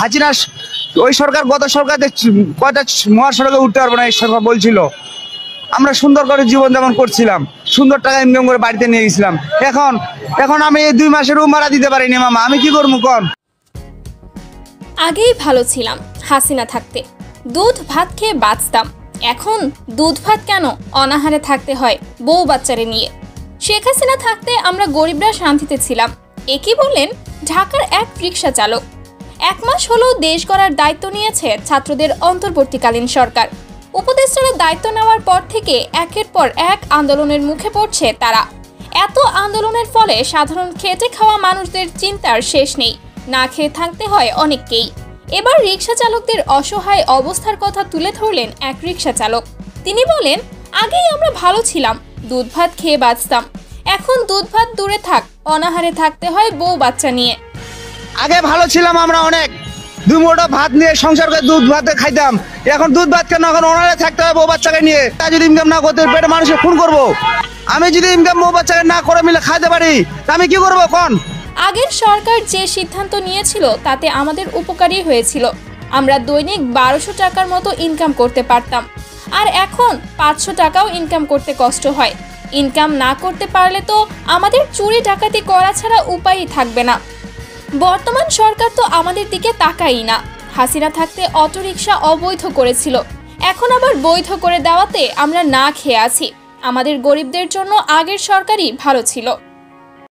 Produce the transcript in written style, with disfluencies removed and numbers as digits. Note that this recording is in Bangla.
হাসিনা ওই সরকার গত সরকার কয়টা মহাসড়কে উঠতে পারবো না এই সরকার বলছিল। আমরা সুন্দর করে জীবন যাপন করছিলাম, সুন্দর টাকা ইনকাম করে বাড়িতে নিয়ে গেছিলাম। এখন আমি এই 2 মাসের ভাড়া দিতে পারিনি মামা, আমি কি করবো কন? আগেই ভালো ছিলাম হাসিনা থাকতে, দুধ ভাত খেয়ে বাঁচতাম। এখন দুধ ভাত কেন, অনাহারে থাকতে হয় বউ বাচ্চারে নিয়ে। শেখ হাসিনা থাকতে আমরা গরিবরা শান্তিতে ছিলাম, একই বললেন ঢাকার এক রিক্সা চালক। 1 মাস হলো দেশ গড়ার দায়িত্ব নিয়েছে ছাত্রদের অন্তর্বর্তীকালীন সরকার। উপদেষ্টারা দায়িত্ব নেওয়ার পর থেকে একের পর এক আন্দোলনের মুখে পড়ছে তারা। এত আন্দোলনের ফলে সাধারণ খেটে খাওয়া মানুষদের চিন্তার শেষ নেই, না খেয়ে থাকতে হয় অনেককেই। এবার রিক্সা চালকদের অসহায় অবস্থার কথা তুলে ধরলেন এক রিক্সা চালক। তিনি বলেন, আগেই আমরা ভালো ছিলাম, দুধ ভাত খেয়ে বাঁচতাম। এখন দুধ ভাত দূরে থাক, অনাহারে থাকতে হয় বউ বাচ্চা নিয়ে। আগে ভালো ছিলাম আমরা, অনেক 2 মুঠো ভাত নিয়ে সংসার করে দুধ ভাতে খাইতাম। এখন দুধ ভাত কেন, এখন অনাহারে থাকতে হয় বউ বাচ্চাকে নিয়ে। তা যদি ইনকাম না করতে পেটে মানুষকে খুন করবো। আমি যদি ইনকাম বউ বাচ্চাকে না করে মিলে খাইতে পারি, তা আমি কি করবো কোন? আগের সরকার যে সিদ্ধান্ত নিয়েছিল তাতে আমাদের উপকারী হয়েছিল। আমরা দৈনিক 1200 টাকার মতো ইনকাম করতে পারতাম, আর এখন 500 টাকাও ইনকাম করতে কষ্ট হয়। ইনকাম না করতে পারলে তো আমাদের চুরি ডাকাতি করা ছাড়া উপায়ই থাকবে না। বর্তমান সরকার তো আমাদের দিকে তাকাই না। হাসিনা থাকতে অটোরিকশা অবৈধ করেছিল, এখন আবার বৈধ করে দেওয়াতে আমরা না খেয়ে আছি। আমাদের গরিবদের জন্য আগের সরকারই ভালো ছিল।